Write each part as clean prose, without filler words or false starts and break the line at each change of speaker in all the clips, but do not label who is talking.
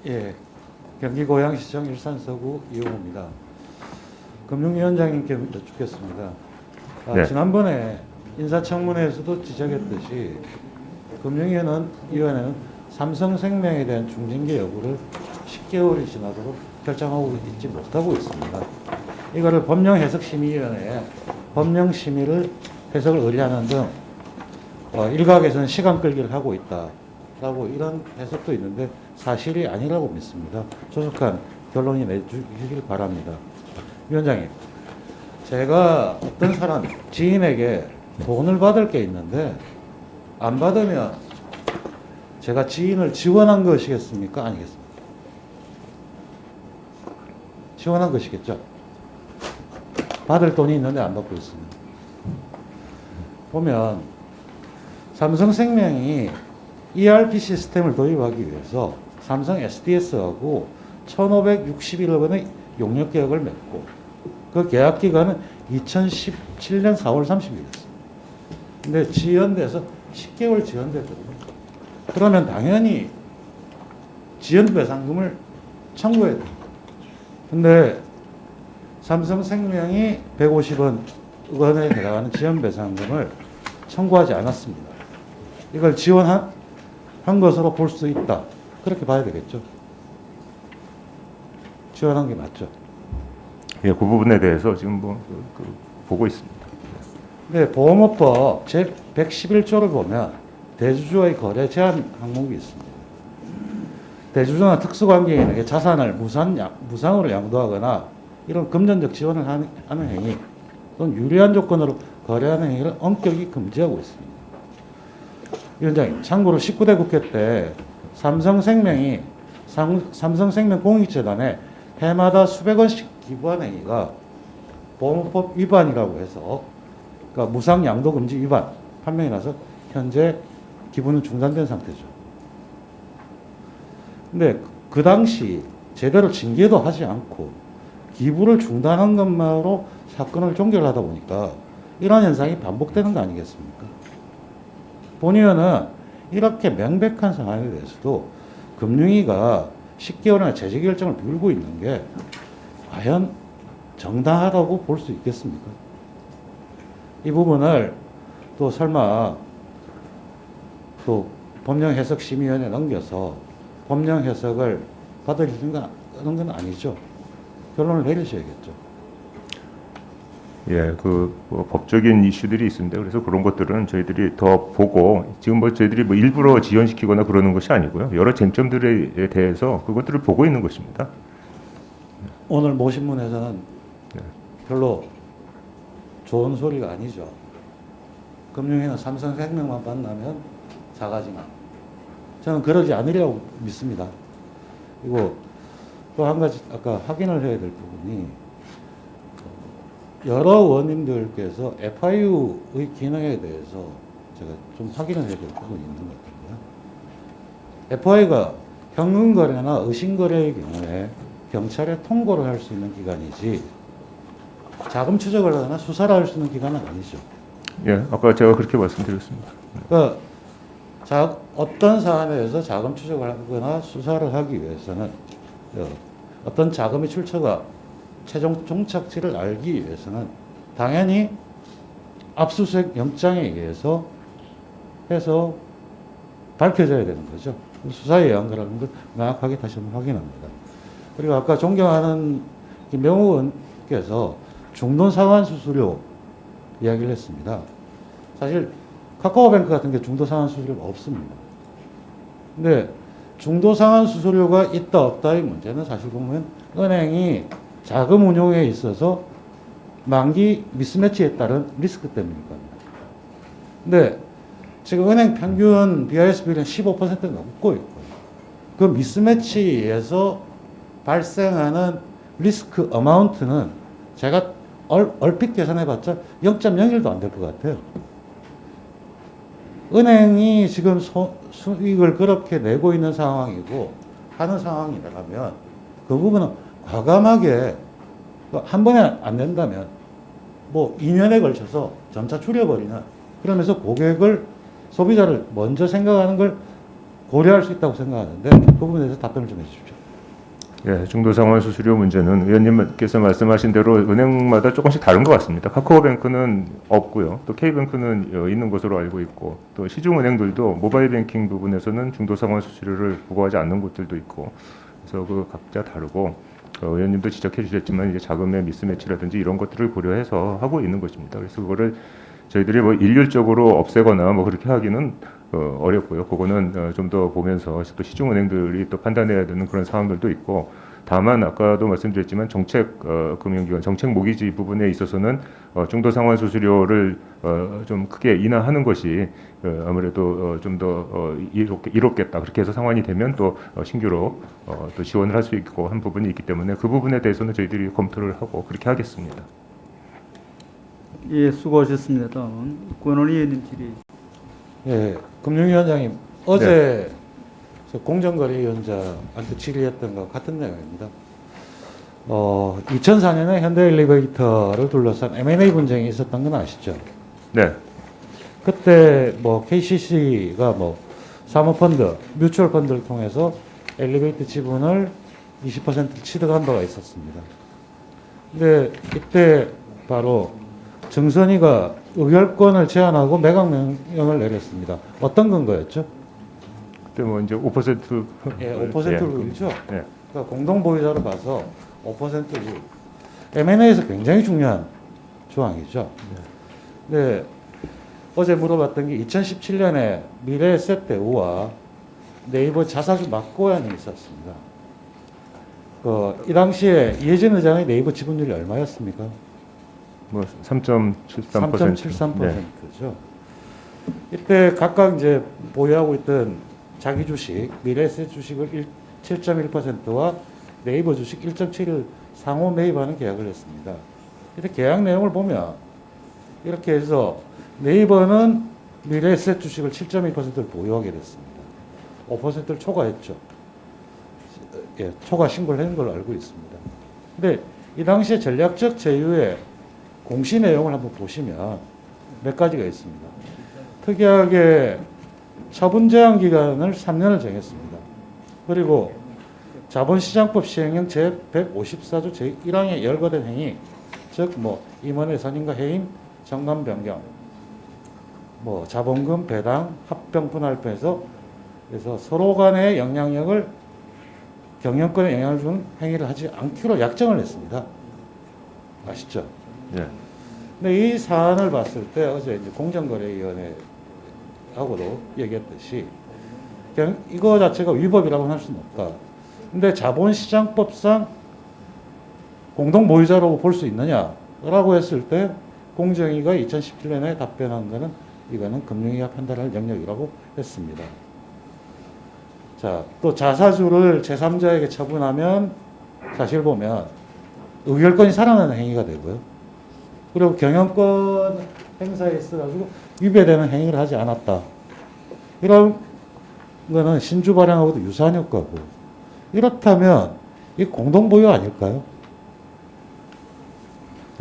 예, 경기 고양시청 일산서구 이용호입니다. 금융위원장님께 여쭙겠습니다.
네.
지난번에 인사청문회에서도 지적했듯이 금융위원회는 삼성생명에 대한 중징계 여부를 10개월이 지나도록 결정하고 있지 못하고 있습니다. 이거를 법령해석심의위원회에 법령심의를 해석을 의뢰하는 등 일각에서는 시간 끌기를 하고 있다라고 이런 해석도 있는데 사실이 아니라고 믿습니다. 조속한 결론이 내주시길 바랍니다. 위원장님, 제가 어떤 사람, 지인에게 돈을 받을 게 있는데 안 받으면 제가 지인을 지원한 것이겠습니까? 아니겠습니까? 지원한 것이겠죠. 받을 돈이 있는데 안 받고 있습니다. 보면 삼성생명이 ERP 시스템을 도입하기 위해서 삼성 SDS하고 1,561억 원의 용역 계약을 맺고 그 계약 기간은 2017년 4월 30일이었습니다. 근데 지연돼서 10개월 지연됐거든요. 그러면 당연히 지연배상금을 청구해야 됩니다. 근데 삼성생명이 150억 원에 해당하는 지연배상금을 청구하지 않았습니다. 이걸 지원한 것으로 볼 수 있다. 그렇게 봐야 되겠죠. 지원한 게 맞죠.
예, 그 부분에 대해서 지금 보고 있습니다.
네, 보험업법 제111조를 보면 대주주와의 거래 제한 항목이 있습니다. 대주주나 특수관계인에게 자산을 무상으로 양도하거나 이런 금전적 지원을 하는 행위 또는 유리한 조건으로 거래하는 행위를 엄격히 금지하고 있습니다. 위원장님, 참고로 19대 국회 때 삼성생명이 삼성생명 공익재단에 해마다 수백 원씩 기부한 행위가 보험법 위반이라고 해서 그러니까 무상 양도 금지 위반 판명이 나서 현재 기부는 중단된 상태죠. 근데 그 당시 제대로 징계도 하지 않고 기부를 중단한 것만으로 사건을 종결하다 보니까 이런 현상이 반복되는 거 아니겠습니까? 본의원은 이렇게 명백한 상황에 대해서도 금융위가 10개월이나 제재 결정을 미루고 있는 게 과연 정당하다고 볼 수 있겠습니까? 이 부분을 또 설마 또 법령해석심의위원회에 넘겨서 법령해석을 받아들이는 건 아니죠. 결론을 내리셔야겠죠.
예, 법적인 이슈들이 있습니다. 그래서 그런 것들은 저희들이 더 보고 지금 저희들이 일부러 지연시키거나 그러는 것이 아니고요. 여러 쟁점들에 대해서 그것들을 보고 있는 것입니다.
오늘 모신문에서는
네.
별로 좋은 소리가 아니죠. 금융위는 삼성생명만 만나면 사가지만 저는 그러지 않으려고 믿습니다. 그리고 또 한 가지 아까 확인을 해야 될 부분이 여러 의원님들께서 FIU의 기능에 대해서 제가 좀 확인을 해야 될 부분이 있는 것 같아요. FIU가 현금거래나 의심거래의 경우에 경찰에 통보를 할 수 있는 기관이지 자금 추적을 하거나 수사를 할 수 있는 기관은 아니죠.
예, 아까 제가 그렇게 말씀드렸습니다.
그러니까 어떤 사안에 대해서 자금 추적을 하거나 수사를 하기 위해서는 어떤 자금의 출처가 최종 종착지를 알기 위해서는 당연히 압수수색 영장에 의해서 해서 밝혀져야 되는 거죠. 수사에 의한 거라는 걸 명확하게 다시 한번 확인합니다. 그리고 아까 존경하는 김병호 의원께서 중도상환 수수료 이야기를 했습니다. 사실 카카오뱅크 같은 게 중도상환 수수료가 없습니다. 근데 중도상환 수수료가 있다 없다의 문제는 사실 보면 은행이 자금 운용에 있어서 만기 미스매치에 따른 리스크 때문일 겁니다. 근데 지금 은행 평균 BIS비는 15% 넘고 있고요. 그 미스매치에서 발생하는 리스크 어마운트는 제가 얼핏 계산해봤자 0.01도 안 될 것 같아요. 은행이 지금 수익을 그렇게 내고 있는 상황이고 하는 상황이라면 그 부분은 과감하게 한 번에 안 낸다면 2년에 걸쳐서 점차 줄여버리는 그러면서 고객을 소비자를 먼저 생각하는 걸 고려할 수 있다고 생각하는데 그 부분에 대해서 답변을 좀 해주십시오.
예, 중도상환 수수료 문제는 의원님께서 말씀하신 대로 은행마다 조금씩 다른 것 같습니다. 카카오뱅크는 없고요. 또 K뱅크는 있는 것으로 알고 있고, 또 시중은행들도 모바일 뱅킹 부분에서는 중도상환 수수료를 부과하지 않는 곳들도 있고, 그래서 그 각자 다르고, 의원님도 지적해 주셨지만 이제 자금의 미스매치라든지 이런 것들을 고려해서 하고 있는 것입니다. 그래서 그거를 저희들이 뭐 일률적으로 없애거나 뭐 그렇게 하기는 어렵고요. 그거는 좀 더 보면서 또 시중은행들이 또 판단해야 되는 그런 상황들도 있고, 다만 아까도 말씀드렸지만 정책 금융기관 정책 모기지 부분에 있어서는 중도상환 수수료를 좀 크게 인하하는 것이 아무래도 좀 더 이롭겠다. 그렇게 해서 상환이 되면 또 신규로 또 지원을 할 수 있고 한 부분이 있기 때문에 그 부분에 대해서는 저희들이 검토를 하고 그렇게 하겠습니다.
예, 수고하셨습니다. 다음은 권원희 의원님 질의.
예, 금융위원장님 어제 저 공정거래위원장한테 질의했던 것 같은 내용입니다. 2004년에 현대엘리베이터를 둘러싼 M&A 분쟁이 있었던 건 아시죠?
네,
그때 뭐 KCC가 뭐 사모펀드, 뮤추얼 펀드를 통해서 엘리베이터 지분을 20% 취득한 바가 있었습니다. 근데 이때 바로 정선이가 의결권을 제한하고 매각 명령을 내렸습니다. 어떤 근거였죠?
그때 뭐 이제 5%
예, 5%율이죠.
네.
그러니까 공동 보유자로 봐서 5%율. M&A에서 굉장히 중요한 조항이죠. 네. 어제 물어봤던 게 2017년에 미래에셋 대우와 네이버 자사주 맞고환이 있었습니다. 이 당시에 이해진 의장의 네이버 지분율이 얼마였습니까?
뭐 3.73%.
3.73%죠. 이때 각각 이제 보유하고 있던 자기 주식, 미래에셋 주식을 7.1%와 네이버 주식 1.7을 상호 매입하는 계약을 했습니다. 이때 계약 내용을 보면 이렇게 해서 네이버는 미래에셋 주식을 7.1%를 보유하게 됐습니다. 5%를 초과했죠. 예, 초과 신고를 한 걸로 알고 있습니다. 근데 이 당시에 전략적 제휴의 공시 내용을 한번 보시면 몇 가지가 있습니다. 특이하게 처분 제한 기간을 3년을 정했습니다. 그리고 자본시장법 시행령 제154조 제1항에 열거된 행위, 즉 뭐 임원의 선임과 해임, 정관 변경, 뭐 자본금 배당, 합병 분할표에서 그래서 서로 간의 영향력을 경영권에 영향을 주는 행위를 하지 않기로 약정을 했습니다. 아시죠?
네.
근데 이 사안을 봤을 때 어제 이제 공정거래위원회하고도 얘기했듯이 그냥 이거 자체가 위법이라고 할 수는 없다. 근데 자본시장법상 공동보유자라고 볼 수 있느냐라고 했을 때 공정위가 2017년에 답변한 거는 이거는 금융위가 판단할 영역이라고 했습니다. 자, 또 자사주를 제3자에게 처분하면 사실 보면 의결권이 살아나는 행위가 되고요. 그리고 경영권 행사에 있어가지고 위배되는 행위를 하지 않았다. 이런 거는 신주 발행하고도 유사한 효과고. 이렇다면 이 공동보유 아닐까요?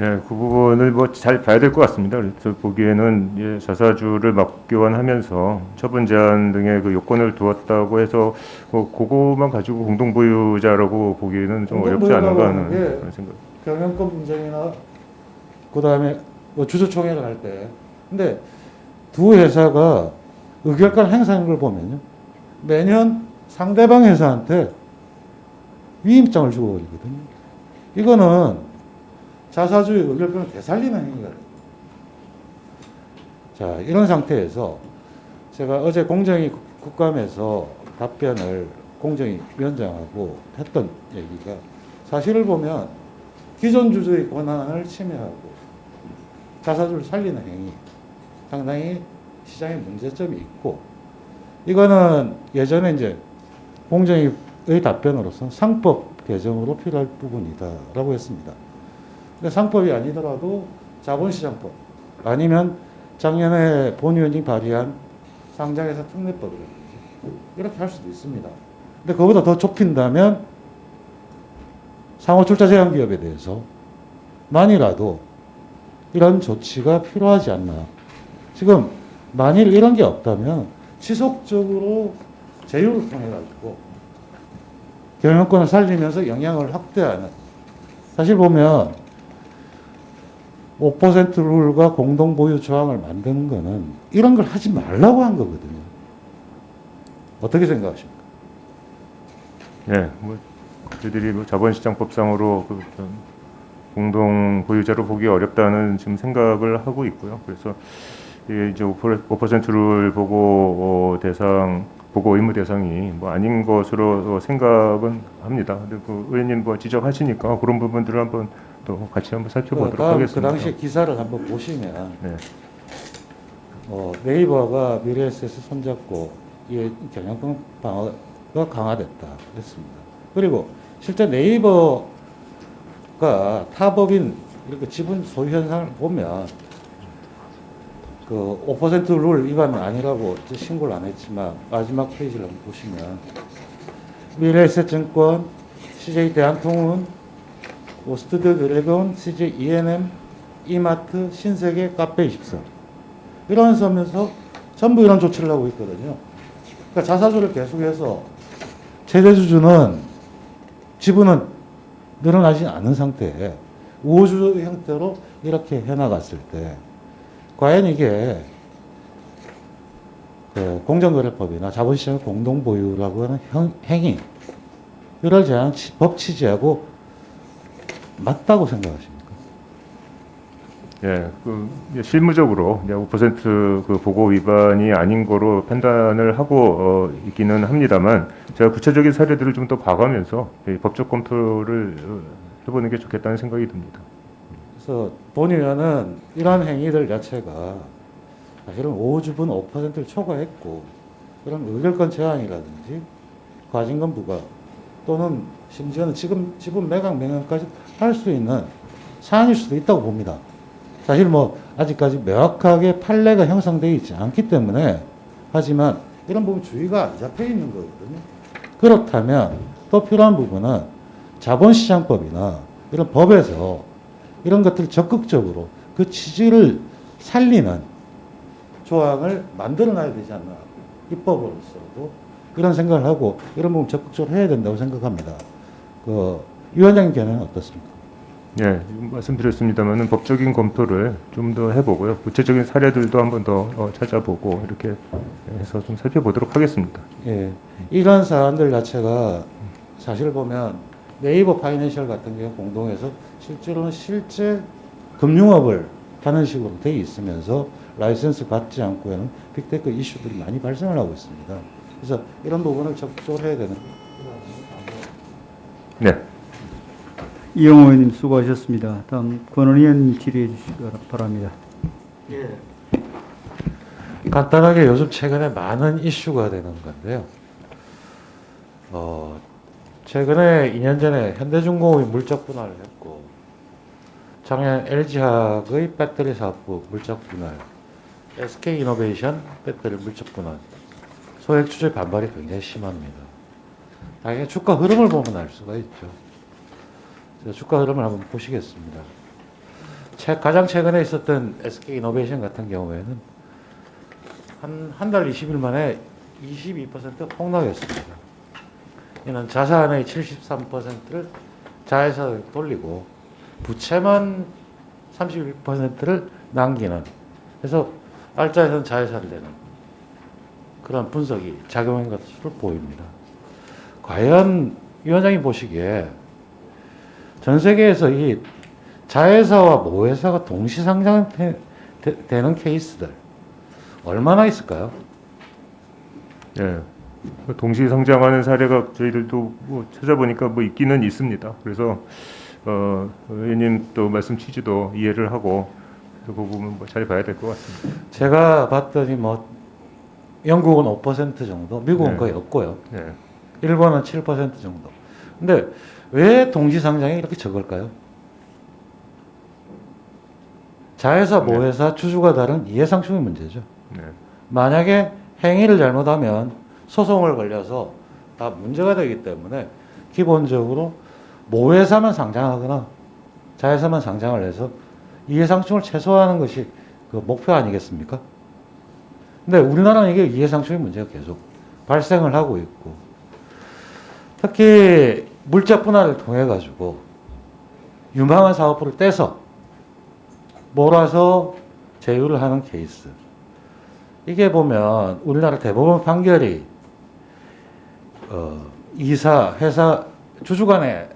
예, 그 부분을 뭐 잘 봐야 될 것 같습니다. 그래서 보기에는 예, 자사주를 맞교환하면서 처분 제한 등의 그 요건을 두었다고 해서 뭐 그거만 가지고 공동보유자라고 보기에는 좀 어렵지 않은가 하는 그런 생각.
경영권 분쟁이나 그 다음에 뭐 주주총회를 할 때. 근데 두 회사가 의결권 행사하는 걸 보면요. 매년 상대방 회사한테 위임장을 주고 버리거든요. 이거는 자사주의 의결권을 되살리는 행위가 됩니다. 자, 이런 상태에서 제가 어제 공정위 국감에서 답변을 공정위 위원장하고 했던 얘기가 사실을 보면 기존 주주의 권한을 침해하고 자사주를 살리는 행위 상당히 시장에 문제점이 있고 이거는 예전에 이제 공정위의 답변으로서 상법 개정으로 필요할 부분이다라고 했습니다. 근데 상법이 아니더라도 자본시장법 아니면 작년에 본위원장이 발의한 상장회사 특례법이라든지 이렇게 할 수도 있습니다. 근데 그거보다 더 좁힌다면 상호출자 제한 기업에 대해서 만이라도 이런 조치가 필요하지 않나. 지금 만일 이런 게 없다면 지속적으로 제휴를 통해 가지고 경영권을 살리면서 영향을 확대하는, 사실 보면 5% 룰과 공동 보유 조항을 만드는 거는 이런 걸 하지 말라고 한 거거든요. 어떻게 생각하십니까?
예, 뭐 저희들이 뭐 자본시장법상으로 공동 보유자로 보기 어렵다는 지금 생각을 하고 있고요. 그래서 이제 5%를 보고 의무 대상이 뭐 아닌 것으로 생각은 합니다. 근데 그 의원님 뭐 지적하시니까 그런 부분들을 한번 또 같이 한번 살펴보도록
그
하겠습니다.
당시 기사를 한번 보시면
네.
네이버가 미래에셋을 손잡고 이 경영권 방어가 강화됐다 했습니다. 그리고 실제 네이버가 타법인 이렇게 지분 소유 현상을 보면 그 5%룰 위반은 아니라고 신고를 안 했지만 마지막 페이지를 한번 보시면 미래에셋증권, CJ 대한통운, 오스트드 드래곤, CJ ENM, 이마트, 신세계, 카페24 이런 서면서 전부 이런 조치를 하고 있거든요. 그러니까 자사주를 계속해서 최대주주는 지분은 늘어나지 않은 상태에 우호주 형태로 이렇게 해나갔을 때 과연 이게 그 공정거래법이나 자본시장 공동보유라고 하는 행위 이를 제한 법 취지하고 맞다고 생각하십니까?
예, 실무적으로 5%그 보고 위반이 아닌 거로 판단을 하고 있기는 합니다만 제가 구체적인 사례들을 좀 더 봐가면서 법적 검토를 해보는 게 좋겠다는 생각이 듭니다.
그래서 본 의원은 이러한 행위들 자체가 사실은 5주분 5%를 초과했고 그런 의결권 제한이라든지 과징금 부과 또는 심지어는 지금 지분 매각 명령까지 할 수 있는 사안일 수도 있다고 봅니다. 사실 뭐 아직까지 명확하게 판례가 형성되어 있지 않기 때문에 하지만 이런 부분 주의가 안 잡혀 있는 거거든요. 그렇다면 또 필요한 부분은 자본시장법이나 이런 법에서 이런 것들을 적극적으로 그 취지를 살리는 조항을 만들어놔야 되지 않나. 입법으로서도 이런 생각을 하고 이런 부분 적극적으로 해야 된다고 생각합니다. 그 위원장님 견해는 어떻습니까?
예, 지금 말씀드렸습니다만은 법적인 검토를 좀 더 해보고요. 구체적인 사례들도 한번 더 찾아보고 이렇게 해서 좀 살펴보도록 하겠습니다.
예, 이런 사안들 자체가 사실 보면 네이버 파이낸셜 같은 경우 공동에서 실제로는 실제 금융업을 하는 식으로 돼 있으면서 라이센스 받지 않고는 빅테크 이슈들이 많이 발생을 하고 있습니다. 그래서 이런 부분을 적극적으로 해야 되는.
네.
이영호 의원님 수고하셨습니다. 다음 권원 의원님 질의해 주시기 바랍니다.
예. 간단하게 요즘 최근에 많은 이슈가 되는 건데요. 최근에 2년 전에 현대중공업이 물적 분할을 했고, 작년 LG화학의 배터리 사업부 물적 분할, SK이노베이션 배터리 물적 분할, 소액 주주의 반발이 굉장히 심합니다. 당연히 주가 흐름을 보면 알 수가 있죠. 제가 주가 흐름을 한번 보시겠습니다. 가장 최근에 있었던 SK이노베이션 같은 경우에는 한 달 20일 만에 22% 폭락했습니다. 이는 자산의 73%를 자회사에 돌리고 부채만 31%를 남기는, 그래서 알짜에서는 자회사를 내는 그런 분석이 작용한 것으로 보입니다. 과연 위원장님 보시기에 전 세계에서 이 자회사와 모회사가 동시 상장되는 케이스들 얼마나 있을까요?
예. 동시 상장하는 사례가 저희들도 뭐 찾아보니까 뭐 있기는 있습니다. 그래서 의원님 또 말씀 취지도 이해를 하고 그 부분 뭐 잘 봐야 될 것 같습니다.
제가 봤더니 뭐 영국은 5% 정도, 미국은
네.
거의 없고요.
예.
일본은 7% 정도. 근데 왜 동시 상장이 이렇게 적을까요? 자회사, 모회사, 주주가 다른 이해상충의 문제죠.
네.
만약에 행위를 잘못하면 소송을 걸려서 다 문제가 되기 때문에 기본적으로 모회사만 상장하거나 자회사만 상장을 해서 이해상충을 최소화하는 것이 그 목표 아니겠습니까? 근데 우리나라는 이게 이해상충의 문제가 계속 발생을 하고 있고, 특히 물자 분할을 통해 가지고 유망한 사업부를 떼서 몰아서 제휴를 하는 케이스. 이게 보면 우리나라 대법원 판결이 이사, 회사, 주주 간에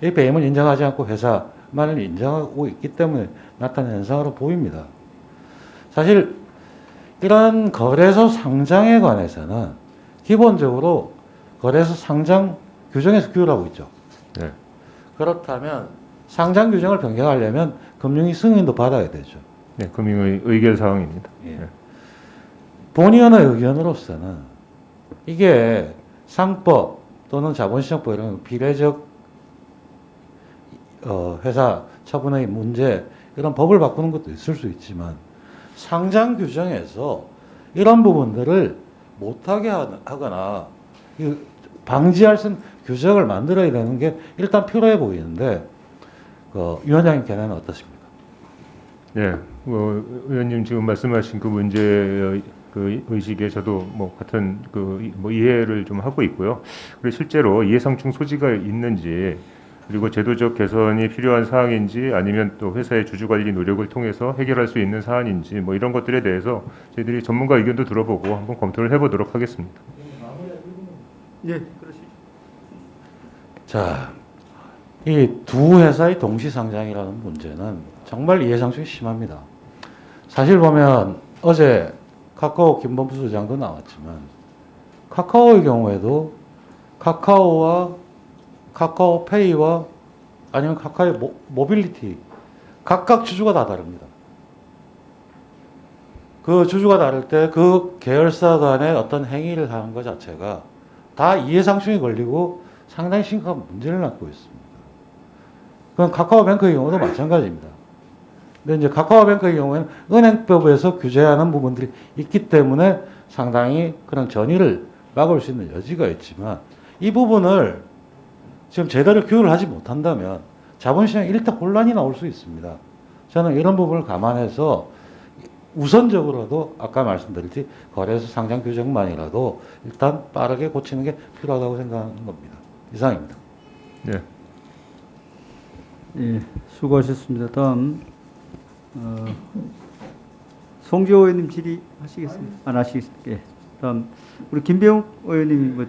이 배임을 인정하지 않고 회사만을 인정하고 있기 때문에 나타난 현상으로 보입니다. 사실 이런 거래소 상장에 관해서는 기본적으로 거래소 상장 규정에서 규율하고 있죠.
네.
그렇다면 상장 규정을 변경하려면 금융위 승인도 받아야 되죠.
네, 금융의 의결 사항입니다.
예.
네.
본의원의 의견으로서는 이게 상법 또는 자본시장법 이런 비례적 회사 처분의 문제 이런 법을 바꾸는 것도 있을 수 있지만 상장 규정에서 이런 부분들을 못하게 하거나 방지할 수 있는 규정을 만들어야 되는 게 일단 필요해 보이는데 위원장님 견해는 어떠십니까?
네, 의원님 지금 말씀하신 그 문제 그 의식에 저도 뭐 같은 뭐 이해를 좀 하고 있고요. 그리고 실제로 이해상충 소지가 있는지 그리고 제도적 개선이 필요한 사항인지 아니면 또 회사의 주주관리 노력을 통해서 해결할 수 있는 사안인지 뭐 이런 것들에 대해서 저희들이 전문가 의견도 들어보고 한번 검토를 해보도록 하겠습니다.
예, 그러시죠.
자, 이 두 회사의 동시 상장이라는 문제는 정말 이해상충이 심합니다. 사실 보면 어제 카카오 김범수 소장도 나왔지만 카카오의 경우에도 카카오와 카카오페이와 아니면 카카오의 모빌리티 각각 주주가 다 다릅니다. 그 주주가 다를 때 그 계열사 간의 어떤 행위를 하는 것 자체가 다 이해상충이 걸리고 상당히 심각한 문제를 낳고 있습니다. 그건 카카오뱅크의 경우도 마찬가지입니다. 근데 이제 카카오뱅크의 경우에는 은행법에서 규제하는 부분들이 있기 때문에 상당히 그런 전이를 막을 수 있는 여지가 있지만 이 부분을 지금 제대로 규율을 하지 못한다면 자본시장에 일단 혼란이 나올 수 있습니다. 저는 이런 부분을 감안해서 우선적으로도 아까 말씀드렸듯이 거래소 상장 규정만이라도 일단 빠르게 고치는 게 필요하다고 생각하는 겁니다. 이상입니다.
네.
예, 수고하셨습니다. 다음 송지호 의원님 질의하시겠습니까? 안 하시겠습니까? 예. 다음 우리 김병욱 의원님이 뭐